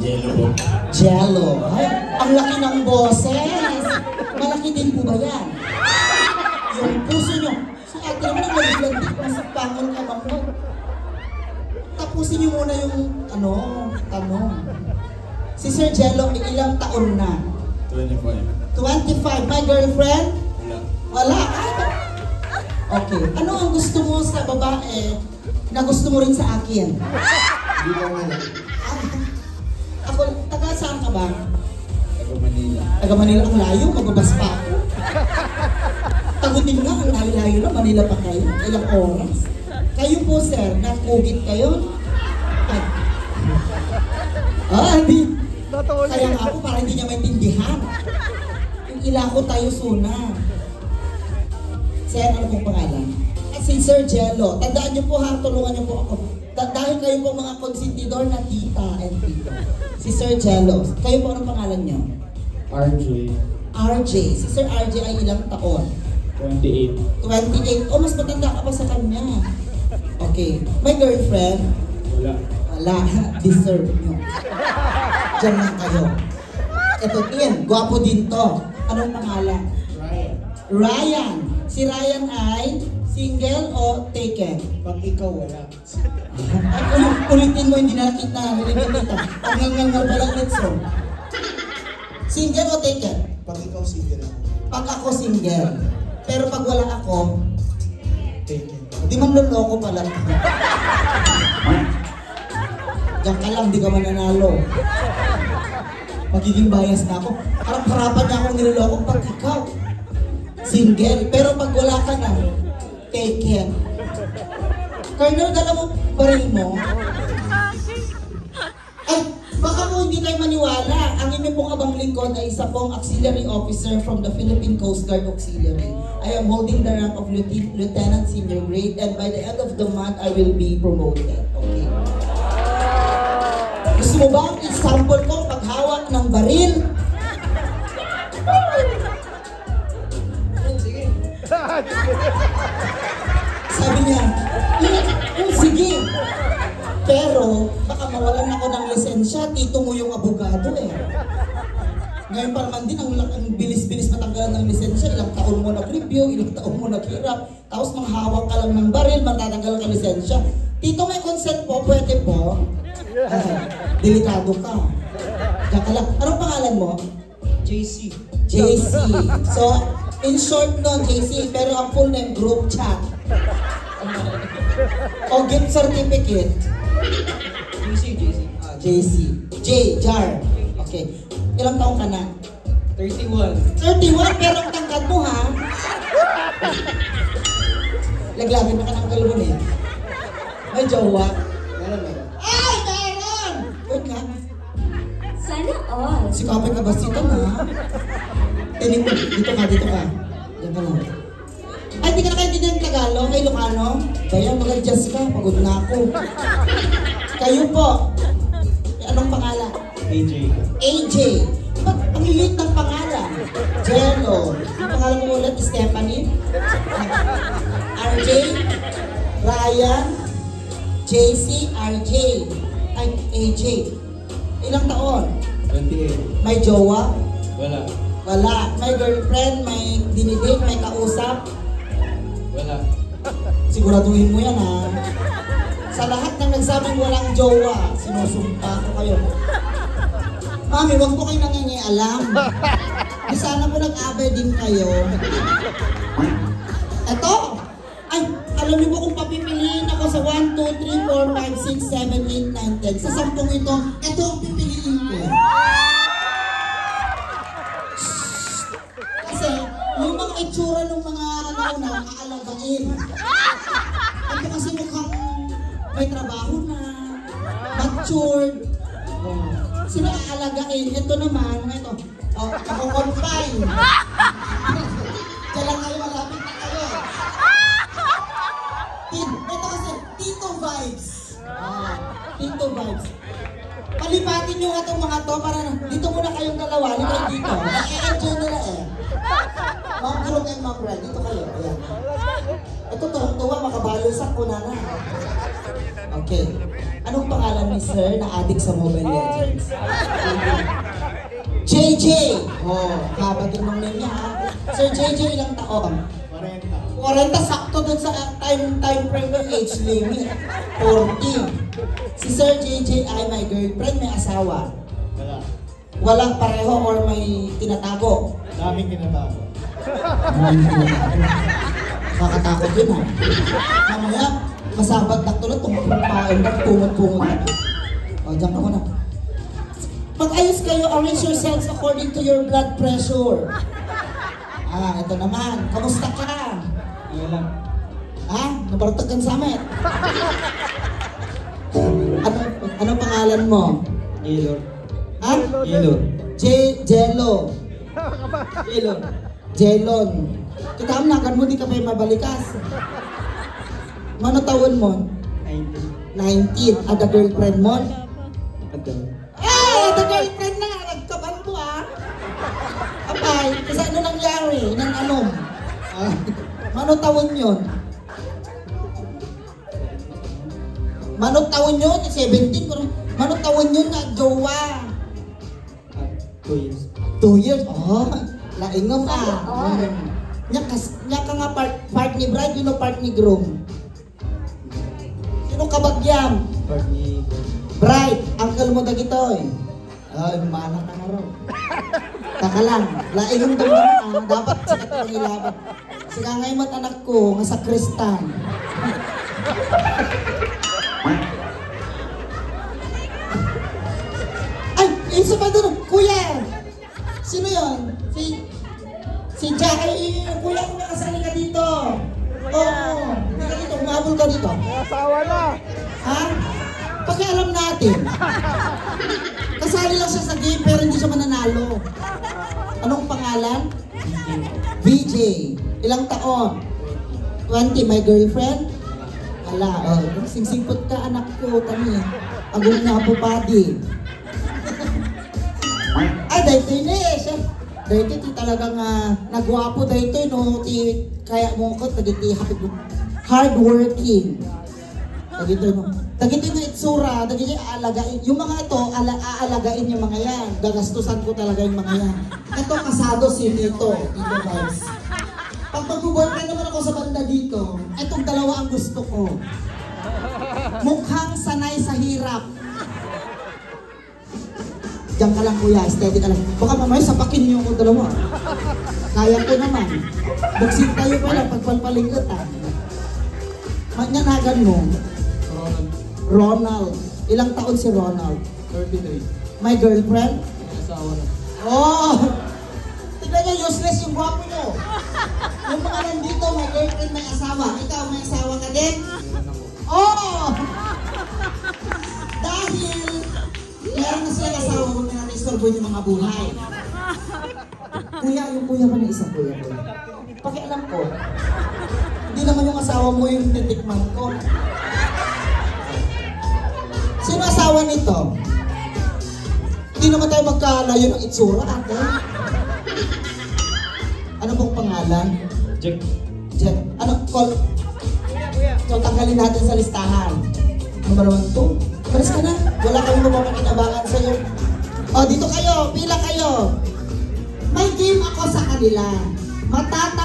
Jello po. Jello. Ay, ang laki ng boses. Malaki din po ba yan? Yung puso nyo. Si ate naman ang naglandik. Masakpangan ka bang mo. Tapusin nyo muna yung, tanong. Si Sir Jello, ilang taon na? 25. 25. My girlfriend? Wala. Wala. Okay. Ano ang gusto mo sa babae na gusto mo rin sa akin? Hindi ko wala. Ako, taga saan ka ba? Taga Manila. Taga Manila, ang layo, mababas pa ako. Tagutin nga, ang layo-layo na, Manila pa kayo. Ilang oras. Kayo po, sir, nakugit kayo? Hindi. Kaya nga ako, para hindi niya maintindihan. Yung ila ko tayo suna. Sir, ano pong pangalan? Si Sir Jello. Tandaan niyo po ha, tulungan niyo po ako. Dahil kayo po mga konsentidor na tita and tito. Si Sir Jello. Kayo po, anong pangalan niyo? RJ. RJ. Si Sir RJ ay ilang taon? 28. 28. Oh, mas matanda ka pa sa kanya. Okay. May girlfriend? Wala. Wala. Deserve nyo. Diyan lang kayo. Ito din. Gwapo din to. Anong pangalan? Ryan. Ryan. Si Ryan ay single o taken? Pag ikaw wala. Ay, ulitin mo, hindi na nakita. Ang ngangal pa lang Edson. Single o taken? Pag ikaw single. Pag ako single. Pero pag wala ako, Taken. di man loloko pala. Diyan ka lang, di ka mananalo. Magiging bias na ako. Harap-harapan na akong niloloko pag ikaw. Single. Pero pag wala ka na, taken. Colonel, dala mo baril mo? Ay, baka mo hindi kayo maniwala. Ang inyo pong abang lingkod ay isa pong auxiliary officer from the Philippine Coast Guard Auxiliary. I am holding the rank of Lieutenant Senior Grade and by the end of the month, I will be promoted. Okay. Gusto mo ba ang example ko paghawak ng baril? Sige. Sabi niya, sige. Pero, baka mawalan ako ng lisensya, tito mo yung abogado eh. Ngayon pa naman din, ang bilis-bilis matanggalan ng lisensya, ilang taon mo nag-review, ilang taon mo naghirap, tapos manghawak ka lang ng baril, matatanggalan ka lisensya. Tito, may consent po, pwede po. Delikado ka. Diyan ka lang. Anong pangalan mo? JC. JC. So, in short no, JC, pero ang full name, group chat. O gift certificate. JC. JC. J, Jar. Okay. Ilang taong ka na? 31. 31, pero ang tangkad mo ha? Laglagin na ka ng galon eh. May jowa. Meron. Ay, meron! Wait ka. Sana all. Si Kapit ka ba sito na? Tinig mo. Dito ka. Diyan ka lang. Ay, di ka na kaintindihan ng Tagalog, ay Ilocano? Kaya mag-adjust ka, pagod na ako. Kayo po. Anong pangalan? AJ. AJ. Ba't ang lilit ng pangalan? Jello. Ang pangalan mo ulit, Stephanie? RJ? Ryan? JC? RJ? Ay, AJ. Ilang taon? 28. May jowa? Wala. Wala. May girlfriend? May dinidate? May kausap? Wala. Siguraduhin mo yan ha. Sa lahat ng nagsabing walang jowa, sinusumpa ko kayo. Mami, huwag po kayo nangingialam. Di sana po nag-abay din kayo. Eto! Ay, alam niyo po kung papipiliin ako sa 1, 2, 3, 4, 5, 6, 7, 8, 9, 10. Sa 10 ito, ito ang pipiliin ko. Kasi, yung mga itsura ng mga nauna, aalagain. Ito kasi mukhang may trabaho na, matured. Sino aalagain? Ito naman, ito. Ako confine. Diyan lang kayo, malapit na kayo. Ito kasi, Tito Vibes. Tito Vibes. Palipatin nyo nga itong mga to para dito muna kayong dalawa, hindi kayo dito. Nag-enjoy nila eh. Ma'am Kulong and Ma'am Brad, dito kayo. Ayan. Ito tuwang-tuwa, makabalusak ko na na. Okay. Anong pangalan ni Sir na adik sa Mobile Legends? JJ! Oh, haba din ng name niya ha. Sir JJ, ilang taon? 40. 40, sakto dun sa time frame ng age limit. 40. Si Sir JJ ay may girlfriend, may asawa. Wala. Wala pareho or may tinatago. Daming kinatago. Kakatakot yun ha. Mamaya, masabat na tulad, tumapain na, pungot-pungot. O, dyan ka muna. Mag-ayos kayo, arrange yourselves according to your blood pressure. Ah, ito naman. Kamusta ka? Ano lang. Ha? Nabartag kang samet. Ano pangalan mo? Gaylord. Ha? Gaylord. Jello. Gaylord. Jelon. Kita nakan mo, di ka pa mabalikas. Mano taon mo? 19. Ada girlfriend mo? Ito. The girlfriend na! Nagkaban mo ah! Apay, kasi ano nangyari? Nang ano? Mano taon yun? Mano taon yun? 17? Mano taon yun na jowa? 2 years. 2 years? Oh, laingam ah. Oo. Nya ka nga part ni bride, yun o part ni groom? Sino kabagyam? Part ni Bride, uncle mo dagitoy. Ay, mana ka nga ro. Taka lang, laing yung damdaman dapat sikat ang ilaban. Sika ngayon mat anak ko, nga sa Kristan. Ay, isa pa doon, kuya! Sino yon? Si Jack, ay, kuya ko nakasali ka dito. Oo, hindi ka dito, umabol ka dito. Asawa na! Ha? Pakialam natin. Kasali lang siya sa game pero hindi siya mananalo. Anong pangalan? VJ. Ilang taon? 20. May girlfriend? Wala. Oh, singsingpot ka anak ko. Tani. Agong nga po padi. Ay, dahito yun eh. Dahito ti talagang nagwapo dahito no. Ti, kaya mo ko, tagiti hardworking. Dagito no. Dagito yung itsura, dagito yung aalagaan. Yung mga ito, aaalagain yung mga yan. Gagastusan ko talaga yung mga yan. Ito, kasado si Tito. Tito Vibes. Pag mag-boyfriend naman ako sa banda dito, itong dalawa ang gusto ko. Mukhang sanay sa hirap. Diyan ka lang kuya, steady ka lang. Baka mamaya sapakin niyo ako dalawa. Kaya ko naman. Buksin tayo pa lang, pagpalpalingot ah. Manyanagan mo. Ronald. Ilang taon si Ronald? 33. May girlfriend? May asawa na. Oh! Tignan niyo, useless yung gwapo niyo. Yung mga nandito, may girlfriend, may asawa. Ikaw, may asawa ka din? Oh! Dahil meron na silang asawa, huwag na natin istorbo yung mga buhay. Kuya, yung kuya ko na isa, kuya. Pakialam ko. Hindi naman yung asawa mo yung titikman ko. Sino asawa nito? Hindi naman tayo magkalayo ng itsura, ate. Ano pong pangalan? Jack. Jack. Ano? Call? So, tanggalin natin sa listahan. Number 1, 2. Paris ka na. Wala kami mapapakinabangan sa'yo. O, dito kayo. Pila kayo. May game ako sa kanila. Matata